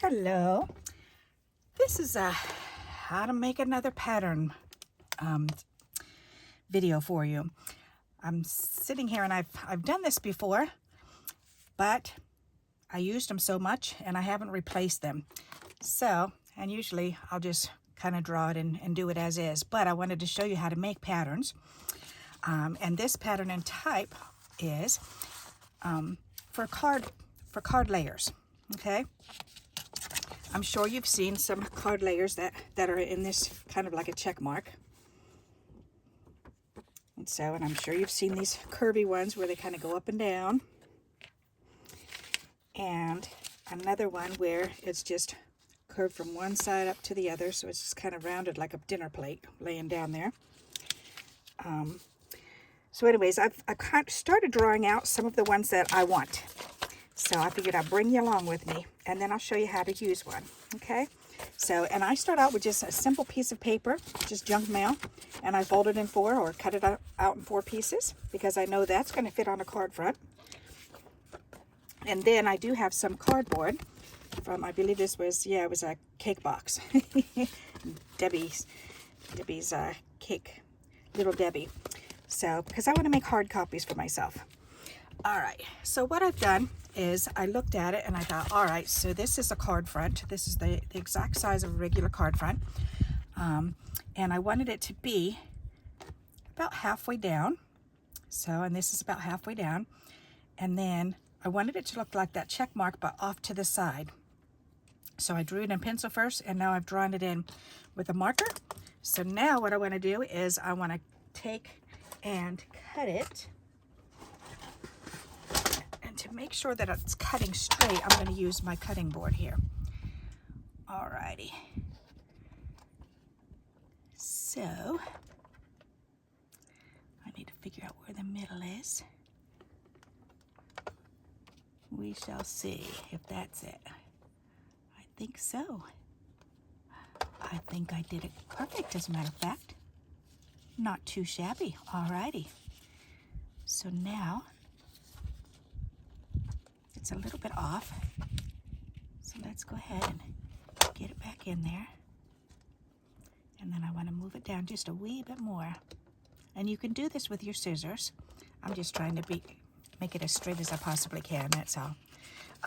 Hello. This is a how to make another pattern video for you. I'm sitting here and I've done this before, but I used them so much and I haven't replaced them. So, and usually I'll just kind of draw it and do it as is, but I wanted to show you how to make patterns. And this pattern and type is for card layers. Okay. I'm sure you've seen some card layers that are in this kind of like a check mark. And I'm sure you've seen these curvy ones where they kind of go up and down. And another one where it's just curved from one side up to the other, so it's just kind of rounded like a dinner plate laying down there. So anyways, I've started drawing out some of the ones that I want. So I figured I'd bring you along with me, and then I'll show you how to use one, okay? So, and I start out with just a simple piece of paper, just junk mail, and I fold it in four or cut it out in 4 pieces because I know that's going to fit on a card front. And then I do have some cardboard from, I believe this was, yeah, it was a cake box. Debbie's cake, Little Debbie. So, because I want to make hard copies for myself. All right, so what I've done is I looked at it and I thought, all right, so this is a card front. This is the exact size of a regular card front. And I wanted it to be about halfway down. So, and this is about halfway down. And then I wanted it to look like that check mark, but off to the side. So I drew it in pencil first, and now I've drawn it in with a marker. So now what I want to do is I want to take and cut it. And to make sure that it's cutting straight, I'm going to use my cutting board here. Alrighty. So I need to figure out where the middle is. We shall see if that's it. I think so. I think I did it perfect, as a matter of fact. Not too shabby. Alrighty. So now it's a little bit off. So let's go ahead and get it back in there. And then I want to move it down just a wee bit more. And you can do this with your scissors. I'm just trying to make it as straight as I possibly can, that's all.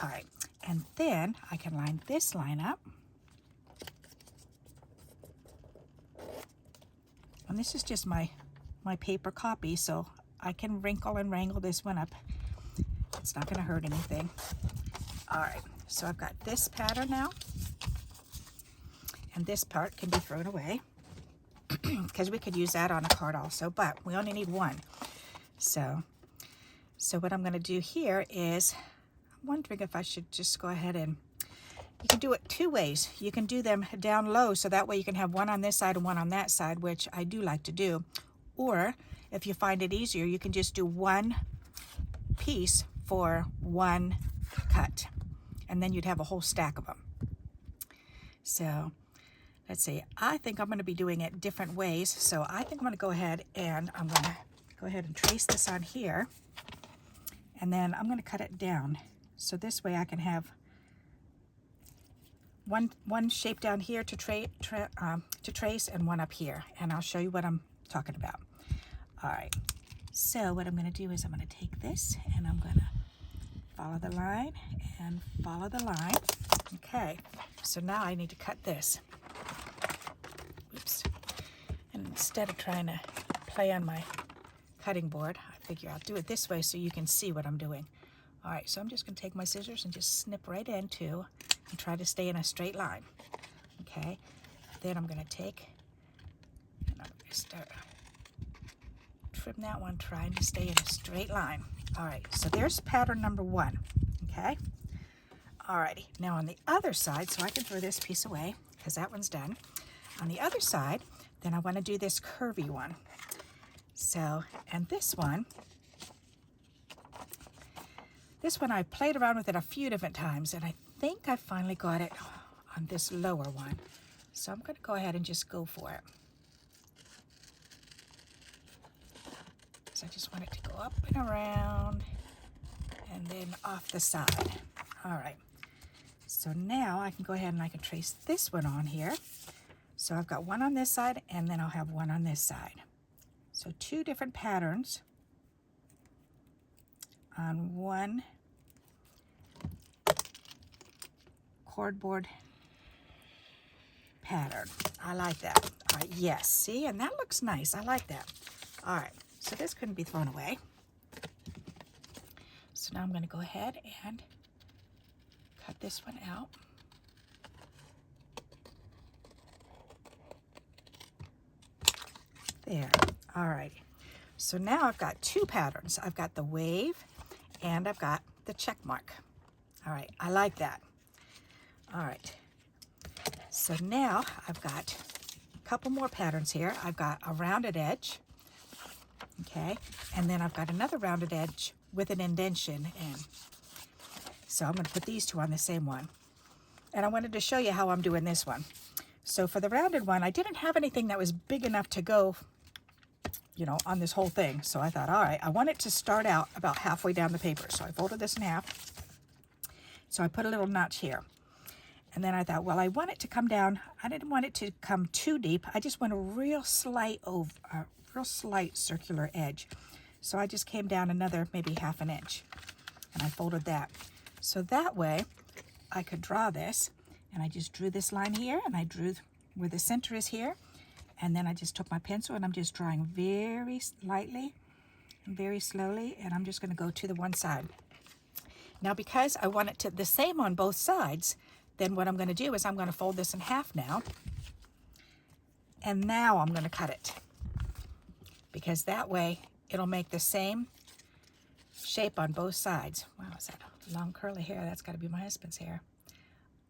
All right, and then I can line this line up. And this is just my paper copy, so I can wrinkle and wrangle this one up. It's not going to hurt anything. All right, so I've got this pattern now. And this part can be thrown away because we could use that on a card also, but we only need one. So what I'm going to do here is, I'm wondering if I should just go ahead and, you can do it 2 ways. You can do them down low, so that way you can have one on this side and one on that side, which I do like to do. Or if you find it easier, you can just do one piece for one cut, and then you'd have a whole stack of them. So let's see, I think I'm going to be doing it different ways. So I think I'm going to go ahead and I'm going to go ahead and trace this on here, and then I'm going to cut it down. So this way I can have one shape down here to trace and one up here, and I'll show you what I'm talking about. All right, so what I'm going to do is I'm going to take this and I'm going to follow the line and follow the line. Okay, so now I need to cut this. Oops. And instead of trying to play on my cutting board, I figure I'll do it this way so you can see what I'm doing. All right, so I'm just going to take my scissors and just snip right into and try to stay in a straight line. Okay, then I'm going to take and I'm going to start trim that one, trying to stay in a straight line. All right, so there's pattern number 1. Okay, all righty. Now on the other side, so I can throw this piece away because that one's done. On the other side, then I want to do this curvy one. So, and this one I played around with it a few different times, and I think I finally got it on this lower one. So I'm going to go ahead and just go for it. So I just want it to go up and around and then off the side. All right. So now I can go ahead and I can trace this one on here. So I've got one on this side, and then I'll have one on this side. So two different patterns on one cardboard pattern. I like that. All right, yes, see, and that looks nice. I like that. All right, so this couldn't be thrown away. So now I'm going to go ahead and cut this one out. There. All right. So now I've got two patterns. I've got the wave and I've got the check mark. All right. I like that. All right. So now I've got a couple more patterns here. I've got a rounded edge. Okay. And then I've got another rounded edge with an indentation in. So I'm going to put these two on the same one. And I wanted to show you how I'm doing this one. So for the rounded one, I didn't have anything that was big enough to go, you know, on this whole thing. So I thought, all right, I want it to start out about halfway down the paper. So I folded this in half. So I put a little notch here. And then I thought, well, I want it to come down. I didn't want it to come too deep. I just want a real slight circular edge. So I just came down another maybe ½ an inch. And I folded that. So that way I could draw this. And I just drew this line here, and I drew where the center is here. And then I just took my pencil, and I'm just drawing very lightly and very slowly, and I'm just going to go to the one side. Now, because I want it to the same on both sides, then what I'm going to do is I'm going to fold this in half now. And now I'm going to cut it. Because that way, it'll make the same shape on both sides. Wow, is that long curly hair? That's got to be my husband's hair.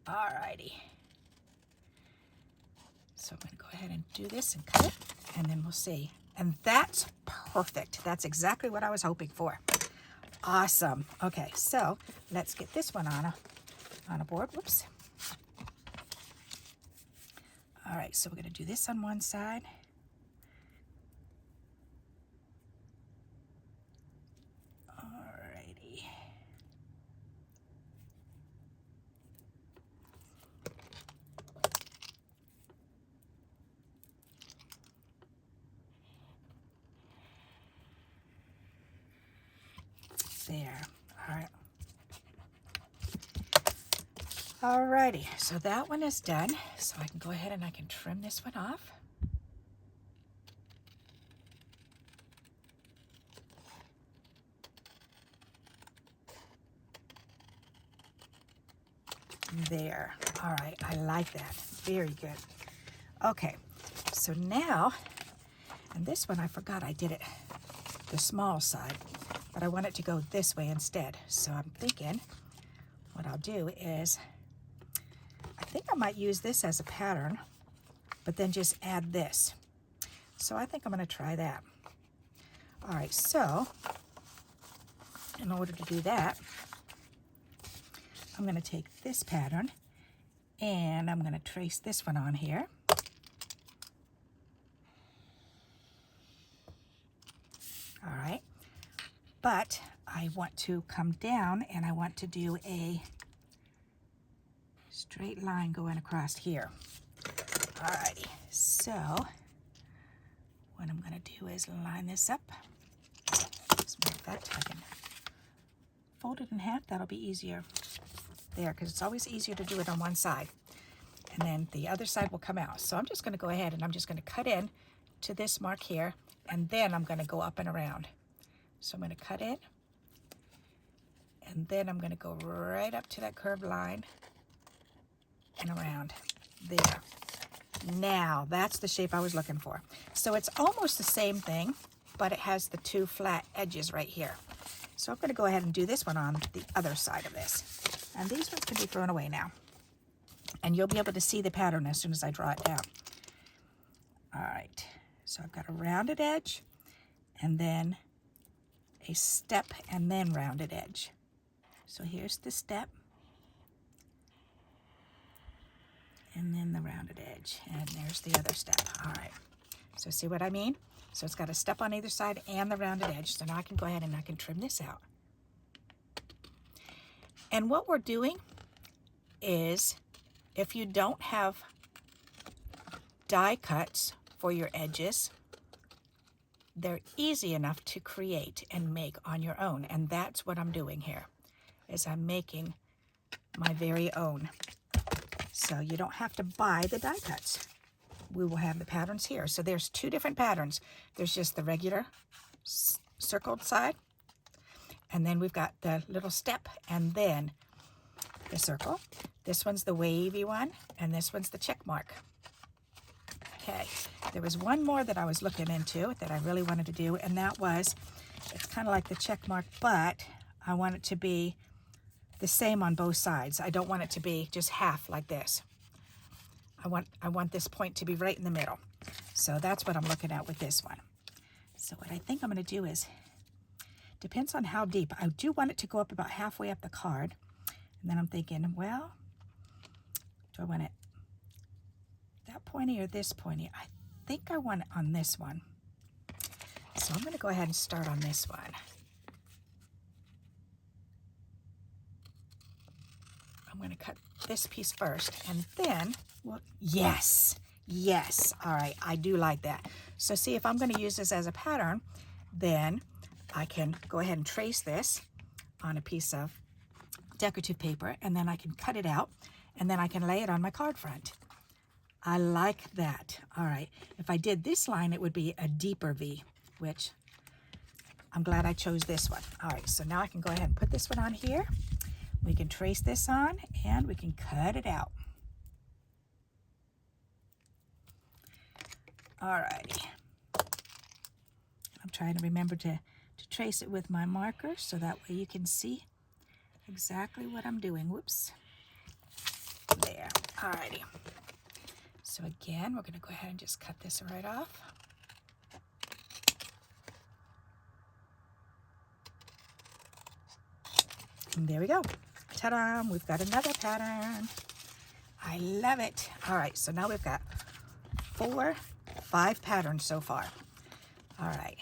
Alrighty. So I'm going to go ahead and do this and cut it, and then we'll see. And that's perfect. That's exactly what I was hoping for. Awesome. Okay, so let's get this one on a board. Whoops. All right, so we're going to do this on one side. Alrighty. There. All right. Alrighty, so that one is done. So I can go ahead and I can trim this one off. There. All right, I like that. Very good. Okay, so now, and this one I forgot I did it the small side, but I want it to go this way instead. So I'm thinking what I'll do is, I think I might use this as a pattern, but then just add this. So I think I'm going to try that. All right, so in order to do that, I'm going to take this pattern and I'm going to trace this one on here. All right, but I want to come down and I want to do a straight line going across here. All righty, so what I'm going to do is line this up. As a matter of fact, I can fold it in half. That'll be easier there, because it's always easier to do it on one side, and then the other side will come out. So I'm just going to go ahead and I'm just going to cut in to this mark here, and then I'm going to go up and around. So I'm going to cut in, and then I'm going to go right up to that curved line and around there. Now that's the shape I was looking for. So it's almost the same thing, but it has the two flat edges right here. So I'm going to go ahead and do this one on the other side of this. And these ones can be thrown away now. And you'll be able to see the pattern as soon as I draw it down. All right, so I've got a rounded edge, and then a step, and then rounded edge. So here's the step, and then the rounded edge, and there's the other step. All right, so see what I mean? So it's got a step on either side and the rounded edge. So now I can go ahead and I can trim this out. And what we're doing is if you don't have die cuts for your edges, they're easy enough to create and make on your own. And that's what I'm doing here, is I'm making my very own. So you don't have to buy the die cuts. We will have the patterns here. So there's two different patterns. There's just the regular circled side, and then we've got the little step, and then the circle. This one's the wavy one, and this one's the check mark. Okay, there was one more that I was looking into that I really wanted to do, and that was, it's kind of like the check mark, but I want it to be the same on both sides. I don't want it to be just half like this. I want this point to be right in the middle. So that's what I'm looking at with this one. So what I think I'm going to do is, depends on how deep. I do want it to go up about halfway up the card. And then I'm thinking, well, do I want it that pointy or this pointy? I think I want it on this one. So I'm going to go ahead and start on this one. I'm going to cut this piece first, and then, well, yes, all right, I do like that. So see, if I'm going to use this as a pattern, then I can go ahead and trace this on a piece of decorative paper, and then I can cut it out, and then I can lay it on my card front. I like that. All right, if I did this line, it would be a deeper V, which I'm glad I chose this one. All right, so now I can go ahead and put this one on here. We can trace this on, and we can cut it out. All righty. I'm trying to remember to trace it with my marker, so that way you can see exactly what I'm doing. Whoops. There. All righty. So again, we're going to go ahead and just cut this right off. And there we go. Ta-da! We've got another pattern. I love it. All right, so now we've got 5 patterns so far. All right.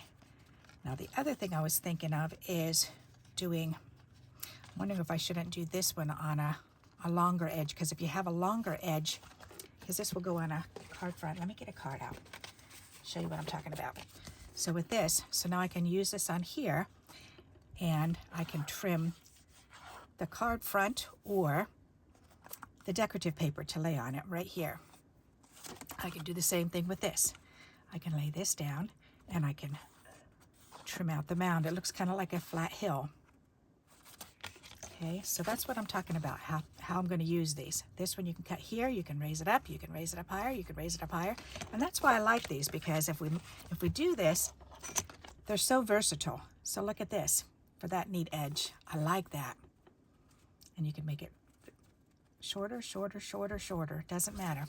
Now the other thing I was thinking of is doing, I'm wondering if I shouldn't do this one on a longer edge, because if you have a longer edge, because this will go on a card front. Let me get a card out, show you what I'm talking about. So with this, so now I can use this on here, and I can trim the card front or the decorative paper to lay on it right here. I can do the same thing with this. I can lay this down, and I can trim out the mound. It looks kind of like a flat hill. Okay, so that's what I'm talking about, how I'm going to use these. This one you can cut here, you can raise it up, you can raise it up higher, you can raise it up higher. And that's why I like these, because if we do this, they're so versatile. So look at this, for that neat edge. I like that. And you can make it shorter, shorter, shorter, shorter. Doesn't matter.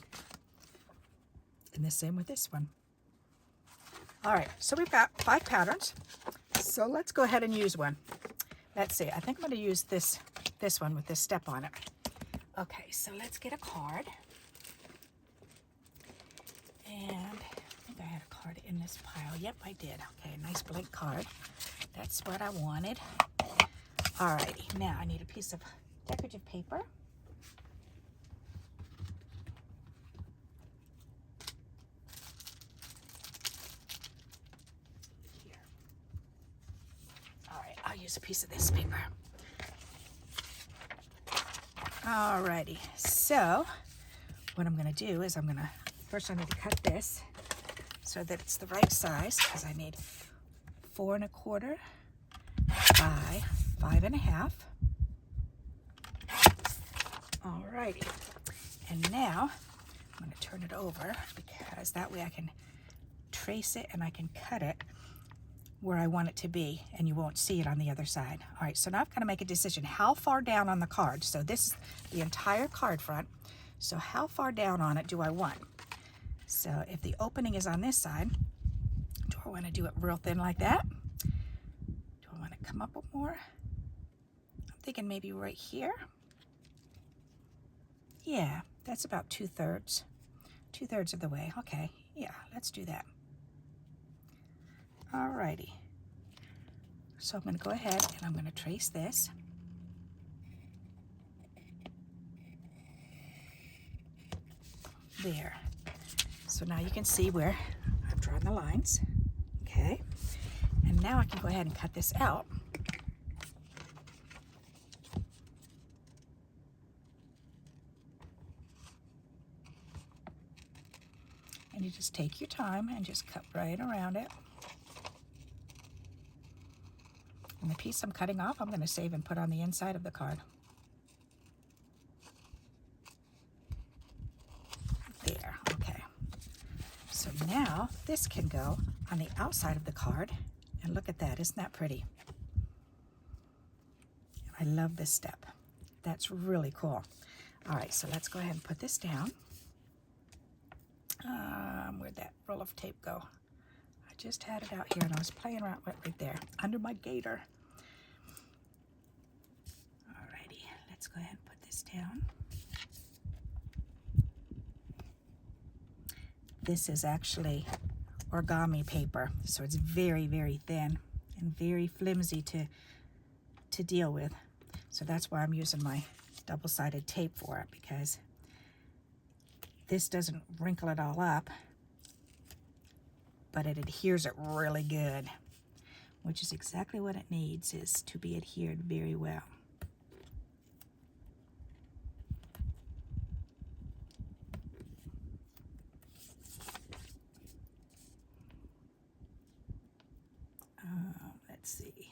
And the same with this one. All right, so we've got 5 patterns. So let's go ahead and use one. Let's see, I think I'm going to use this one with this step on it. Okay, so let's get a card. And I think I had a card in this pile. Yep, I did. Okay, nice blank card. That's what I wanted. All righty, now I need a piece of decorative paper. Here. All right, I'll use a piece of this paper. All righty, so what I'm going to do is first I need to cut this so that it's the right size, because I need 4 1/4 by 5 1/2. Alrighty, and now I'm going to turn it over, because that way I can trace it and I can cut it where I want it to be, and you won't see it on the other side. All right, so now I've got to make a decision. How far down on the card? So this is the entire card front. So how far down on it do I want? So if the opening is on this side, do I want to do it real thin like that? Do I want to come up more? I'm thinking maybe right here. Yeah, that's about 2/3. 2/3 of the way. Okay, yeah, let's do that. Alrighty. So I'm going to go ahead and I'm going to trace this. There. So now you can see where I've drawn the lines. Okay. And now I can go ahead and cut this out. And you just take your time and just cut right around it. And the piece I'm cutting off, I'm going to save and put on the inside of the card. There, okay. So now this can go on the outside of the card. And look at that, isn't that pretty? I love this step. That's really cool. All right, so let's go ahead and put this down. Where'd that roll of tape go? I just had it out here and I was playing around with it right there, under my gaiter. Alrighty, let's go ahead and put this down. This is actually origami paper, so it's very, very thin and very flimsy to deal with. So that's why I'm using my double-sided tape for it, because this doesn't wrinkle it all up, but it adheres it really good, which is exactly what it needs, is to be adhered very well. Let's see.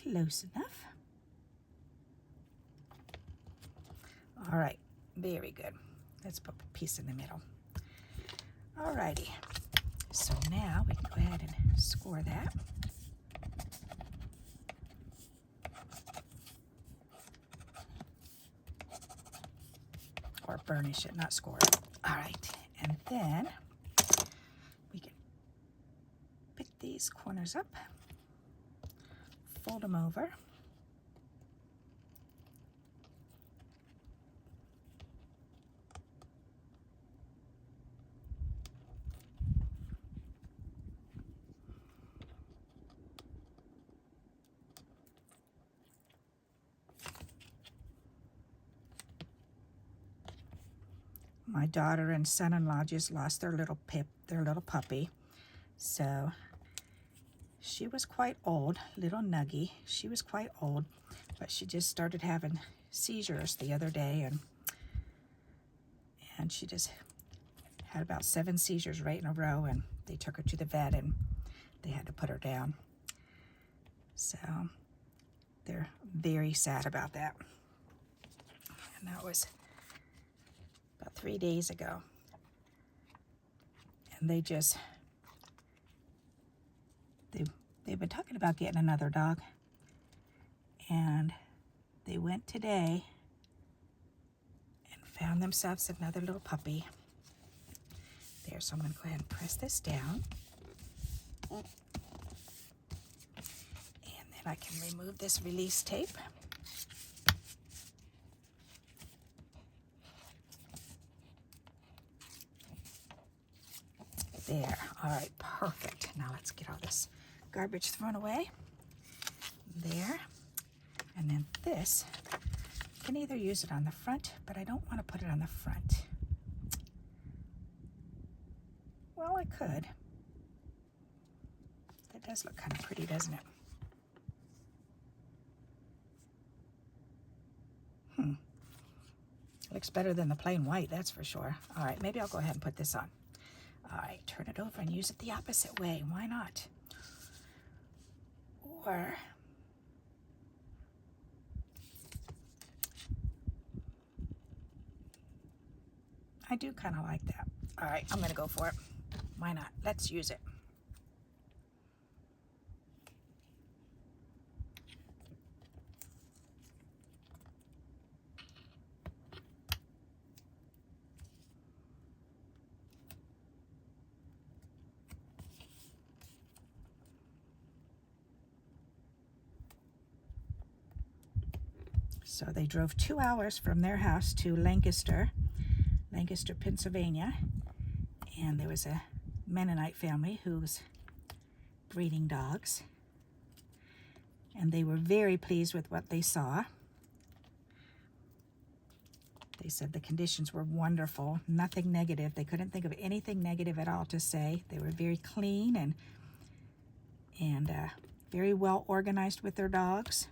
Close enough. All right, very good. Let's put a piece in the middle. All righty, so now we can go ahead and score that. Or burnish it, not score it. All right, and then we can pick these corners up, fold them over. My daughter and son-in-law just lost their little puppy. So she was quite old, little Nuggy. She was quite old, but she just started having seizures the other day, and she just had about 7 seizures right in a row, and they took her to the vet and they had to put her down. So they're very sad about that. And that was about 3 days ago. And they've been talking about getting another dog. And they went today and found themselves another little puppy. There, so I'm going to go ahead and press this down. And then I can remove this release tape. There, all right, perfect. Now let's get all this garbage thrown away. There, and then this, you can either use it on the front, but I don't want to put it on the front. Well, I could. That does look kind of pretty, doesn't it? Looks better than the plain white, that's for sure. All right, maybe I'll go ahead and put this on. All right, turn it over and use it the opposite way. Why not? Or I do kind of like that. All right, I'm gonna go for it. Why not? Let's use it. So they drove 2 hours from their house to Lancaster, Pennsylvania, and there was a Mennonite family who was breeding dogs. and they were very pleased with what they saw. They said the conditions were wonderful, nothing negative. They couldn't think of anything negative at all to say. They were very clean and very well organized with their dogs.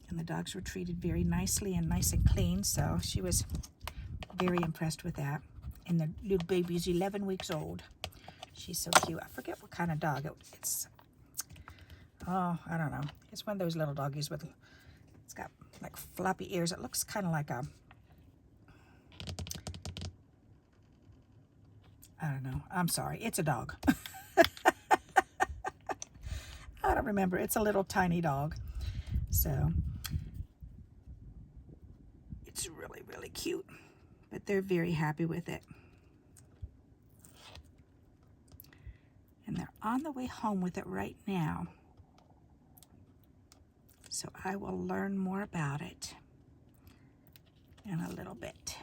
And the dogs were treated very nicely and nice and clean, so she was very impressed with that. And the little baby's 11 weeks old. She's so cute. I forget what kind of dog it's. Oh, I don't know. It's one of those little doggies with, it's got like floppy ears. It looks kind of like a, I don't know. I'm sorry. It's a dog. I don't remember. It's a little tiny dog. So it's really, really cute. But they're very happy with it. And they're on the way home with it right now. So I will learn more about it in a little bit.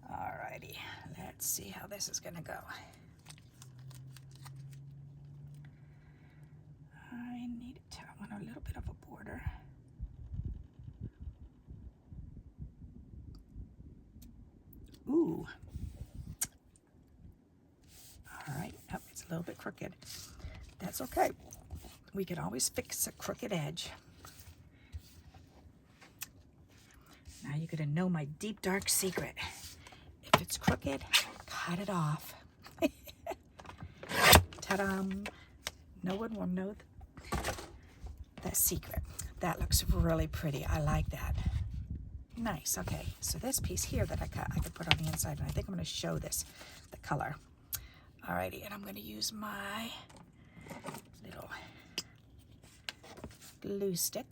Alrighty, let's see how this is gonna go. I want a little bit of a border. Ooh. Alright, oh, it's a little bit crooked. That's okay. We can always fix a crooked edge. Now you're gonna know my deep, dark secret. If it's crooked, cut it off. Ta-da! No one will know the secret. That looks really pretty. I like that. Nice. Okay, so this piece here that I cut, I could put on the inside, and I think I'm going to show this, the color. Alrighty, and I'm going to use my little glue stick.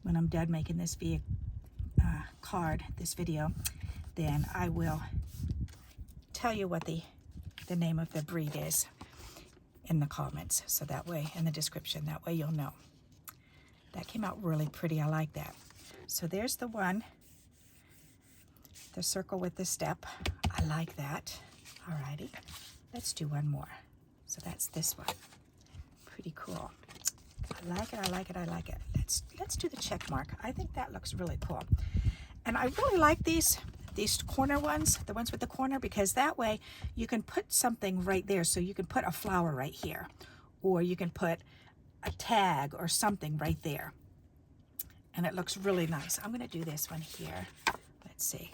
When I'm done making this this video, then I will tell you what the name of the breed is in the comments, so that way, in the description, that way you'll know. That came out really pretty. I like that. So there's the one, the circle with the step. I like that. Alrighty, let's do one more. So that's this one. Pretty cool. I like it, I like it, I like it. Let's do the check mark. I think that looks really cool. And I really like these corner ones, the ones with the corner, because that way you can put something right there. So you can put a flower right here, or you can put a tag or something right there. And it looks really nice. I'm gonna do this one here. Let's see.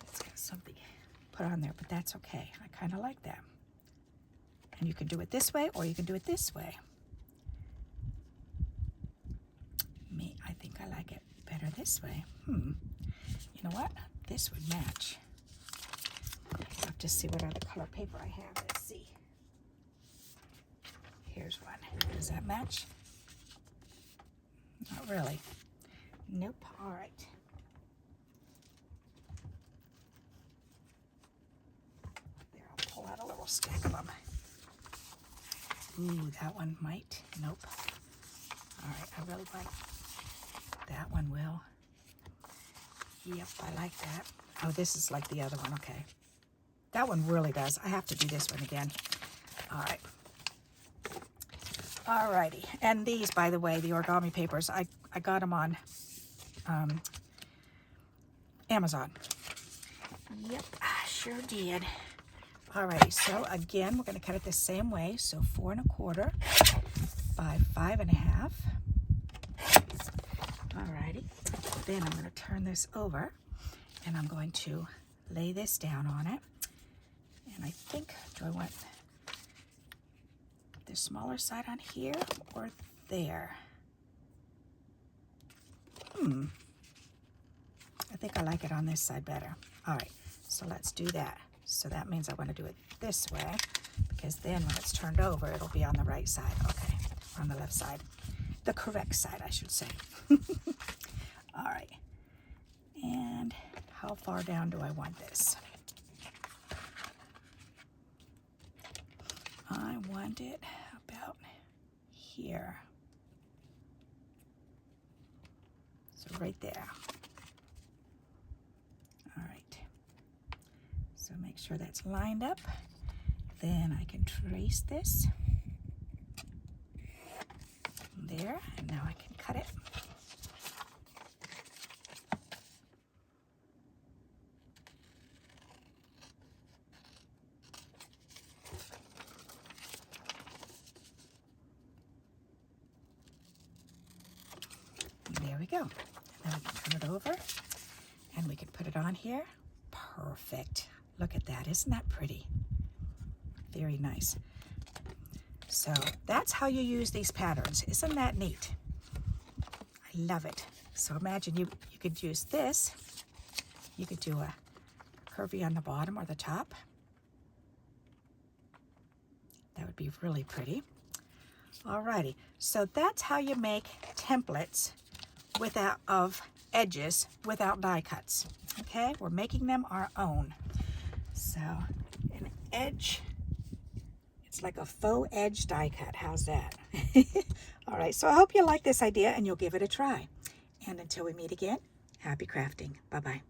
It's got something put on there, but that's okay. I kind of like that. And you can do it this way, or you can do it this way. I think I like it better this way. You know what? This would match. I'll have to see what other color paper I have. Let's see. Here's one. Does that match? Not really. Nope. All right. There, I'll pull out a little stack of them. Ooh, that one might. Nope. All right, I really like that one. Will. Yep, I like that. Oh, this is like the other one. Okay. That one really does. I have to do this one again. All right. All righty. And these, by the way, the origami papers, I got them on Amazon. Yep, I sure did. Alrighty, so again, we're going to cut it the same way. So 4 1/4 by 5 1/2. Alrighty, then I'm going to turn this over and I'm going to lay this down on it. And I think, do I want the smaller side on here or there? I think I like it on this side better. All right, so let's do that. So that means I want to do it this way, because then when it's turned over, it'll be on the right side. Okay, on the left side. The correct side, I should say. All right. And how far down do I want this? I want it about here. So right there. All right. So make sure that's lined up. Then I can trace this. There, and now I can cut it. There we go. And then we can turn it over and we can put it on here. Perfect. Look at that. Isn't that pretty? Very nice. So that's how you use these patterns. Isn't that neat? I love it. So imagine you could use this. You could do a curvy on the bottom or the top. That would be really pretty. Alrighty, so that's how you make templates of edges without die cuts. Okay, we're making them our own. So an edge, it's like a faux edge die cut. How's that? All right, so I hope you like this idea and you'll give it a try. And until we meet again, happy crafting. Bye-bye.